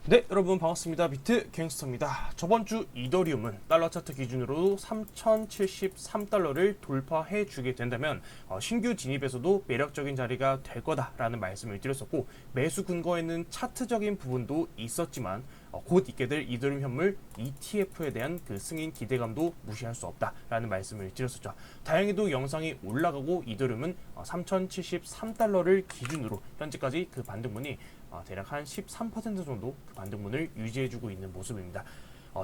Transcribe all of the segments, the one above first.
네, 여러분 반갑습니다. 비트 갱스터입니다. 저번 주 이더리움은 달러 차트 기준으로 3,073달러를 돌파해 주게 된다면 신규 진입에서도 매력적인 자리가 될 거다라는 말씀을 드렸었고, 매수 근거에는 차트적인 부분도 있었지만 곧 있게 될 이더리움 현물 ETF에 대한 그 승인 기대감도 무시할 수 없다라는 말씀을 드렸었죠. 다행히도 영상이 올라가고 이더리움은 3,073달러를 기준으로 현재까지 그 반등분이 대략 한 13% 정도 그 반등문을 유지해주고 있는 모습입니다.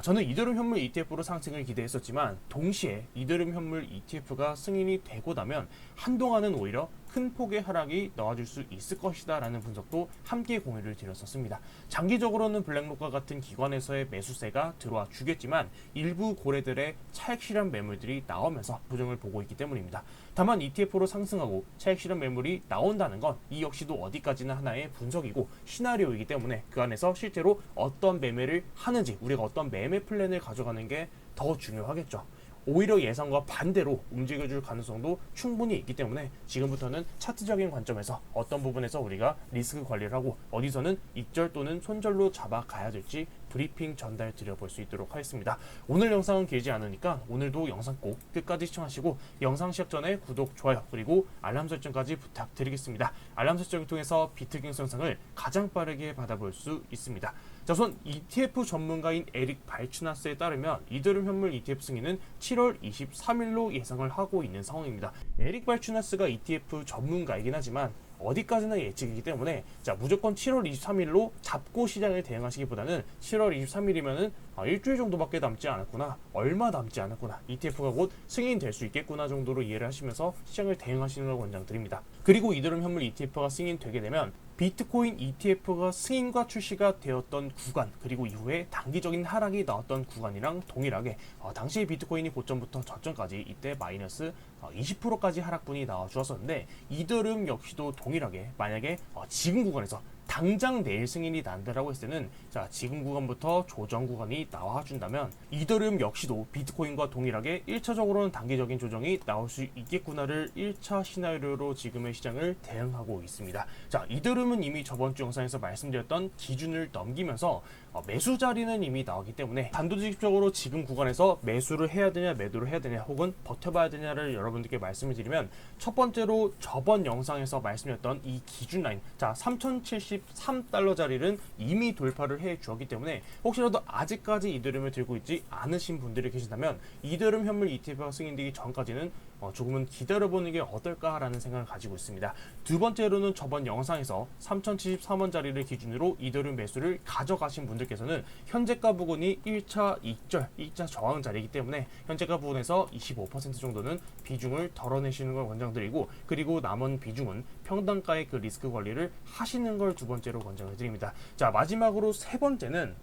저는 이더리움 현물 ETF로 상승을 기대했었지만, 동시에 이더리움 현물 ETF가 승인이 되고 나면 한동안은 오히려 큰 폭의 하락이 나와줄 수 있을 것이다 라는 분석도 함께 공유를 드렸었습니다. 장기적으로는 블랙록과 같은 기관에서의 매수세가 들어와 주겠지만, 일부 고래들의 차익 실현 매물들이 나오면서 부정을 보고 있기 때문입니다. 다만 ETF로 상승하고 차익 실현 매물이 나온다는 건 이 역시도 어디까지나 하나의 분석이고 시나리오이기 때문에, 그 안에서 실제로 어떤 매매를 하는지, 우리가 어떤 매매 플랜을 가져가는 게 더 중요하겠죠. 오히려 예상과 반대로 움직여줄 가능성도 충분히 있기 때문에, 지금부터는 차트적인 관점에서 어떤 부분에서 우리가 리스크 관리를 하고 어디서는 익절 또는 손절로 잡아가야 될지 브리핑 전달 드려볼 수 있도록 하겠습니다. 오늘 영상은 길지 않으니까 오늘도 영상 꼭 끝까지 시청하시고, 영상 시작 전에 구독, 좋아요 그리고 알람 설정까지 부탁드리겠습니다. 알람 설정을 통해서 비트갱스 영상을 가장 빠르게 받아볼 수 있습니다. 자, 우선 ETF 전문가인 에릭 발추나스에 따르면 이더리움 현물 ETF 승인은 7월 23일로 예상을 하고 있는 상황입니다. 에릭 발추나스가 ETF 전문가이긴 하지만 어디까지나 예측이기 때문에, 자, 무조건 7월 23일로 잡고 시장을 대응하시기보다는 7월 23일이면은 일주일 정도밖에 남지 않았구나, 얼마 남지 않았구나, ETF가 곧 승인될 수 있겠구나 정도로 이해를 하시면서 시장을 대응하시는 걸 권장드립니다. 그리고 이더리움 현물 ETF가 승인되게 되면 비트코인 ETF가 승인과 출시가 되었던 구간, 그리고 이후에 단기적인 하락이 나왔던 구간이랑 동일하게 당시 비트코인이 고점부터 저점까지 이때 마이너스 20%까지 하락분이 나와 주었었는데, 이더리움 역시도 동일하게 만약에 지금 구간에서 당장 내일 승인이 난다라고 했을 때는, 자, 지금 구간부터 조정 구간이 나와준다면 이더리움 역시도 비트코인과 동일하게 1차적으로는 단기적인 조정이 나올 수 있겠구나를 1차 시나리오로 지금의 시장을 대응하고 있습니다. 자, 이더리움은 이미 저번 주 영상에서 말씀드렸던 기준을 넘기면서 매수 자리는 이미 나왔기 때문에, 단도직입적으로 지금 구간에서 매수를 해야 되냐 매도를 해야 되냐 혹은 버텨봐야 되냐를 여러분들께 말씀을 드리면, 첫 번째로 저번 영상에서 말씀드렸던 이 기준 라인, 자, 3,073달러 자리는 이미 돌파를 해 주었기 때문에, 혹시라도 아직까지 이더리움을 들고 있지 않으신 분들이 계신다면 이더리움 현물 ETF가 승인되기 전까지는 조금은 기다려보는 게 어떨까라는 생각을 가지고 있습니다. 두 번째로는 저번 영상에서 3,073원 자리를 기준으로 이더리움 매수를 가져가신 분들께서는 현재가 부근이 1차 익절, 1차 저항 자리이기 때문에 현재가 부근에서 25% 정도는 비중을 덜어내시는 걸 권장드리고, 그리고 남은 비중은 평단가의 그 리스크 관리를 하시는 걸 두 번째로 권장을 드립니다. 자, 마지막으로 세 번째는,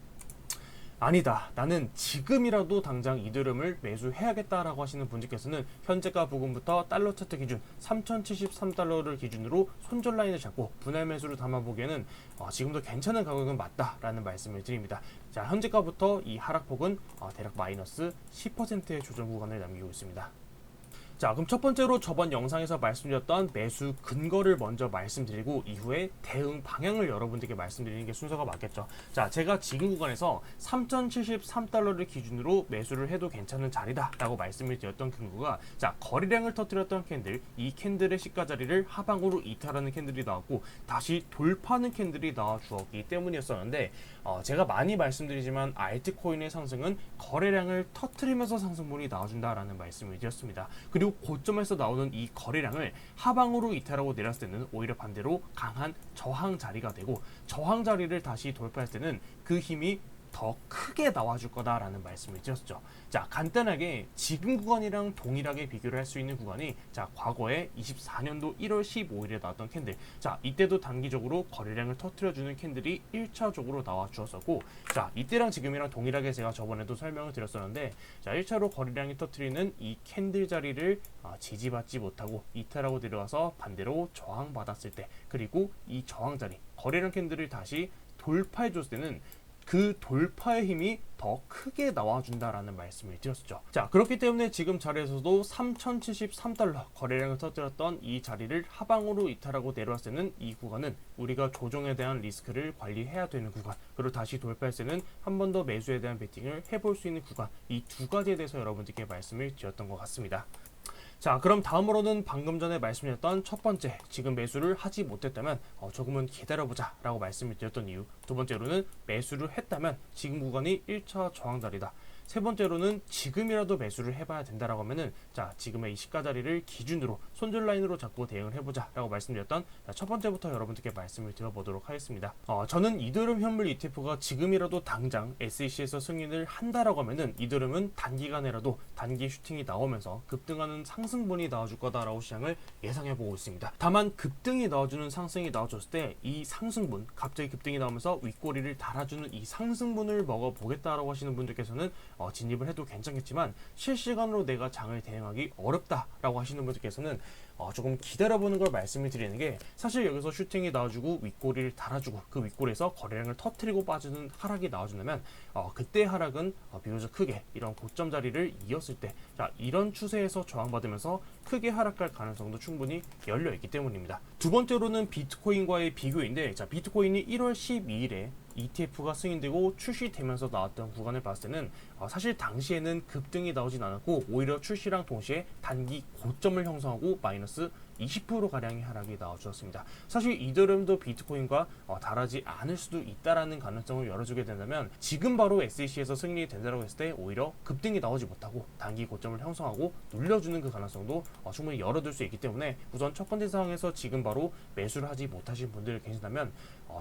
아니다, 나는 지금이라도 당장 이더리움을 매수해야겠다라고 하시는 분들께서는 현재가 부근부터 달러 차트 기준 3,073달러를 기준으로 손절 라인을 잡고 분할 매수를 담아보기에는 지금도 괜찮은 가격은 맞다라는 말씀을 드립니다. 자, 현재가부터 이 하락폭은 대략 마이너스 10%의 조정 구간을 남기고 있습니다. 자, 그럼 첫 번째로 저번 영상에서 말씀드렸던 매수 근거를 먼저 말씀드리고, 이후에 대응 방향을 여러분들께 말씀드리는 게 순서가 맞겠죠. 자, 제가 지금 구간에서 3,073달러를 기준으로 매수를 해도 괜찮은 자리다 라고 말씀을 드렸던 근거가, 자, 거래량을 터뜨렸던 캔들, 이 캔들의 시가 자리를 하방으로 이탈하는 캔들이 나왔고 다시 돌파하는 캔들이 나와 주었기 때문이었었는데, 제가 많이 말씀드리지만 알트코인의 상승은 거래량을 터뜨리면서 상승분이 나와준다라는 말씀을 드렸습니다. 그리고 고점에서 나오는 이 거래량을 하방으로 이탈하고 내렸을 때는 오히려 반대로 강한 저항 자리가 되고, 저항 자리를 다시 돌파했을 때는 그 힘이 더 크게 나와줄 거다라는 말씀을 드렸죠. 자, 간단하게 지금 구간이랑 동일하게 비교를 할 수 있는 구간이, 자, 과거에 24년도 1월 15일에 나왔던 캔들, 자, 이때도 단기적으로 거래량을 터뜨려주는 캔들이 1차적으로 나와 주었었고, 자, 이때랑 지금이랑 동일하게 제가 저번에도 설명을 드렸었는데, 자, 1차로 거래량이 터뜨리는 이 캔들 자리를 지지받지 못하고 이탈하고 내려와서 반대로 저항받았을 때, 그리고 이 저항 자리, 거래량 캔들을 다시 돌파해줬을 때는 그 돌파의 힘이 더 크게 나와준다라는 말씀을 드렸었죠. 자, 그렇기 때문에 지금 자리에서도 3073달러 거래량을 터뜨렸던 이 자리를 하방으로 이탈하고 내려왔을 때는 이 구간은 우리가 조정에 대한 리스크를 관리해야 되는 구간, 그리고 다시 돌파했을 때는 한 번 더 매수에 대한 베팅을 해볼 수 있는 구간, 이 두 가지에 대해서 여러분들께 말씀을 드렸던 것 같습니다. 자, 그럼 다음으로는 방금 전에 말씀드렸던 첫 번째, 지금 매수를 하지 못했다면 조금은 기다려보자 라고 말씀을 드렸던 이유, 두 번째로는 매수를 했다면 지금 구간이 1차 저항자리다, 세 번째로는 지금이라도 매수를 해봐야 된다라고 하면은, 자, 지금의 이 시가 자리를 기준으로 손절 라인으로 잡고 대응을 해보자 라고 말씀드렸던 첫 번째부터 여러분들께 말씀을 드려보도록 하겠습니다. 저는 이더리움 현물 ETF가 지금이라도 당장 SEC에서 승인을 한다라고 하면은 이더리움은 단기간에라도 단기 슈팅이 나오면서 급등하는 상승분이 나와줄 거다라고 시장을 예상해보고 있습니다. 다만 급등이 나와주는 상승이 나와줬을 때 이 상승분, 갑자기 급등이 나오면서 윗꼬리를 달아주는 이 상승분을 먹어보겠다라고 하시는 분들께서는 진입을 해도 괜찮겠지만, 실시간으로 내가 장을 대응하기 어렵다라고 하시는 분들께서는 조금 기다려보는 걸 말씀을 드리는 게, 사실 여기서 슈팅이 나와주고 윗꼬리를 달아주고 그 윗꼬리에서 거래량을 터트리고 빠지는 하락이 나와준다면 그때 하락은 비교적 크게 이런 고점 자리를 이었을 때, 자, 이런 추세에서 저항받으면서 크게 하락할 가능성도 충분히 열려있기 때문입니다. 두 번째로는 비트코인과의 비교인데, 자, 비트코인이 1월 12일에 ETF가 승인되고 출시되면서 나왔던 구간을 봤을 때는 사실 당시에는 급등이 나오진 않았고, 오히려 출시랑 동시에 단기 고점을 형성하고 마이너스 20%가량의 하락이 나와주었습니다. 사실 이더리움도 비트코인과 다르지 않을 수도 있다라는 가능성을 열어주게 된다면, 지금 바로 SEC에서 승인이 된다고 했을 때 오히려 급등이 나오지 못하고 단기 고점을 형성하고 눌려주는 그 가능성도 충분히 열어둘 수 있기 때문에, 우선 첫 번째 상황에서 지금 바로 매수를 하지 못하신 분들이 계신다면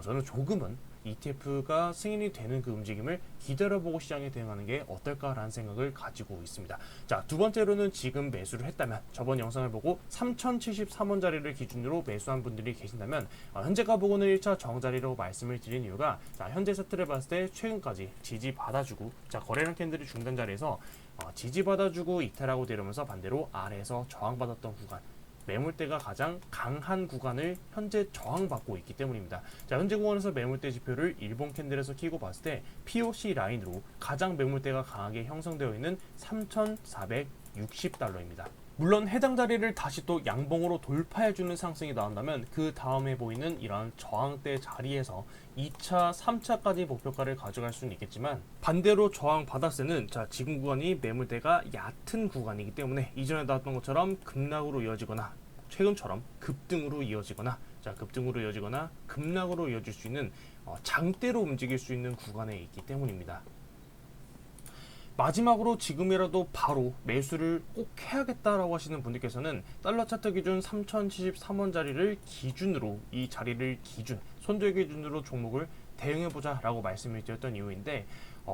저는 조금은 ETF가 승인이 되는 그 움직임을 기다려보고 시장에 대응하는 게 어떨까라는 생각을 가지고 있습니다. 자, 두 번째로는 지금 매수를 했다면, 저번 영상을 보고 3073원 자리를 기준으로 매수한 분들이 계신다면, 현재 가보고는 1차 저항자리라고 말씀을 드린 이유가, 자, 현재 차트를 봤을 때 최근까지 지지받아주고, 자, 거래량 캔들이 중단 자리에서 지지받아주고 이탈하고 내려오면서 반대로 아래에서 저항받았던 구간, 매물대가 가장 강한 구간을 현재 저항받고 있기 때문입니다. 자, 현재 구간에서 매물대 지표를 일본 캔들에서 키고 봤을 때 POC 라인으로 가장 매물대가 강하게 형성되어 있는 3,460달러입니다. 물론 해당 자리를 다시 또 양봉으로 돌파해주는 상승이 나온다면 그 다음에 보이는 이러한 저항대 자리에서 2차, 3차까지 목표가를 가져갈 수는 있겠지만, 반대로 저항받았을 때는, 자, 지금 구간이 매물대가 얕은 구간이기 때문에 이전에 나왔던 것처럼 급락으로 이어지거나 최근처럼 급등으로 이어지거나, 자, 급등으로 이어지거나 급락으로 이어질 수 있는 장대로 움직일 수 있는 구간에 있기 때문입니다. 마지막으로 지금이라도 바로 매수를 꼭 해야겠다라고 하시는 분들께서는 달러 차트 기준 3073원 자리를 기준으로, 이 자리를 손절 기준으로 종목을 대응해보자 라고 말씀을 드렸던 이유인데,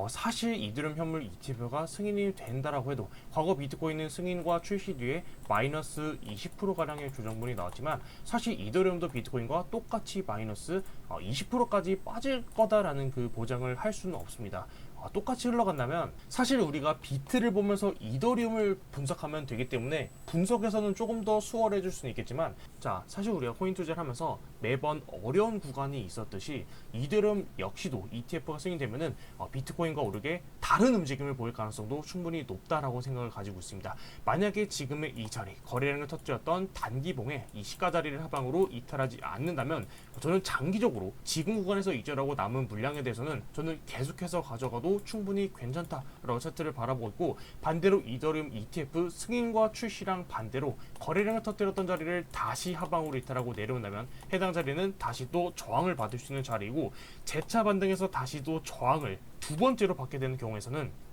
사실 이더리움 현물 ETF가 승인이 된다라고 해도 과거 비트코인은 승인과 출시 뒤에 마이너스 20%가량의 조정분이 나왔지만, 사실 이더리움도 비트코인과 똑같이 마이너스 20%까지 빠질 거다라는 그 보장을 할 수는 없습니다. 똑같이 흘러간다면 사실 우리가 비트를 보면서 이더리움을 분석하면 되기 때문에 분석에서는 조금 더 수월해질 수는 있겠지만, 자, 사실 우리가 코인 투자를 하면서 매번 어려운 구간이 있었듯이 이더리움 역시도 ETF가 승인되면은 비트코인과 오르게 다른 움직임을 보일 가능성도 충분히 높다라고 생각을 가지고 있습니다. 만약에 지금의 이 자리, 거래량을 터뜨렸던 단기봉에 이 시가 자리를 하방으로 이탈하지 않는다면, 저는 장기적으로 지금 구간에서 이탈하고 남은 물량에 대해서는 저는 계속해서 가져가도 충분히 괜찮다라고 차트를 바라보고 있고, 반대로 이더리움 ETF 승인과 출시랑 반대로 거래량을 터뜨렸던 자리를 다시 하방으로 이탈하고 내려온다면 해당 자리는 다시 또 저항을 받을 수 있는 자리이고, 재차 반등해서 다시 또 저항을 두 번째로 받게 되는 경우에서는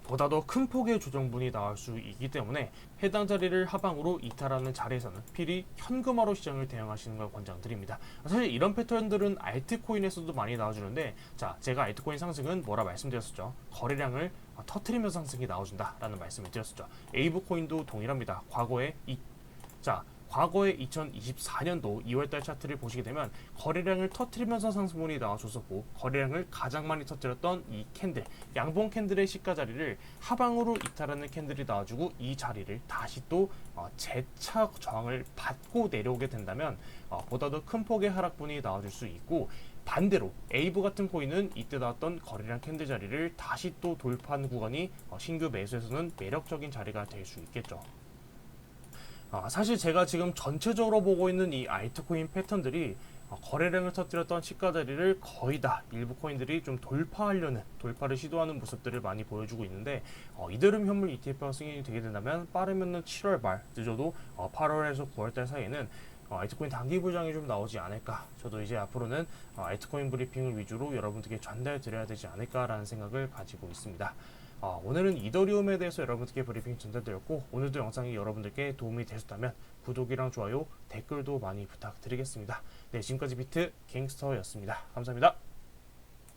보다 더 큰 폭의 조정분이 나올 수 있기 때문에 해당 자리를 하방으로 이탈하는 자리에서는 필히 현금화로 시장을 대응하시는 걸 권장드립니다. 사실 이런 패턴들은 알트코인에서도 많이 나와주는데, 자, 제가 알트코인 상승은 뭐라 말씀드렸었죠. 거래량을 터트리면서 상승이 나와준다 라는 말씀을 드렸었죠. 에이브코인도 동일합니다. 과거에 2024년도 2월달 차트를 보시게 되면 거래량을 터트리면서 상승분이 나와줬었고, 거래량을 가장 많이 터뜨렸던 이 캔들, 양봉 캔들의 시가 자리를 하방으로 이탈하는 캔들이 나와주고, 이 자리를 다시 또 재차 저항을 받고 내려오게 된다면 보다 더 큰 폭의 하락분이 나와줄 수 있고, 반대로 에이브 같은 코인은 이때 나왔던 거래량 캔들 자리를 다시 또 돌파한 구간이 신규 매수에서는 매력적인 자리가 될 수 있겠죠. 사실 제가 지금 전체적으로 보고 있는 이 알트코인 패턴들이 거래량을 터뜨렸던 시가 자리를 거의 다 일부 코인들이 좀 돌파를 시도하는 모습들을 많이 보여주고 있는데, 이더리움 현물 ETF가 승인이 되게 된다면 빠르면은 7월 말, 늦어도 8월에서 9월달 사이에는 알트코인 단기 부장이 좀 나오지 않을까. 저도 이제 앞으로는 알트코인 브리핑을 위주로 여러분들께 전달 드려야 되지 않을까라는 생각을 가지고 있습니다. 오늘은 이더리움에 대해서 여러분들께 브리핑 전달드렸고, 오늘도 영상이 여러분들께 도움이 되셨다면 구독이랑 좋아요, 댓글도 많이 부탁드리겠습니다. 네, 지금까지 비트 갱스터였습니다. 감사합니다.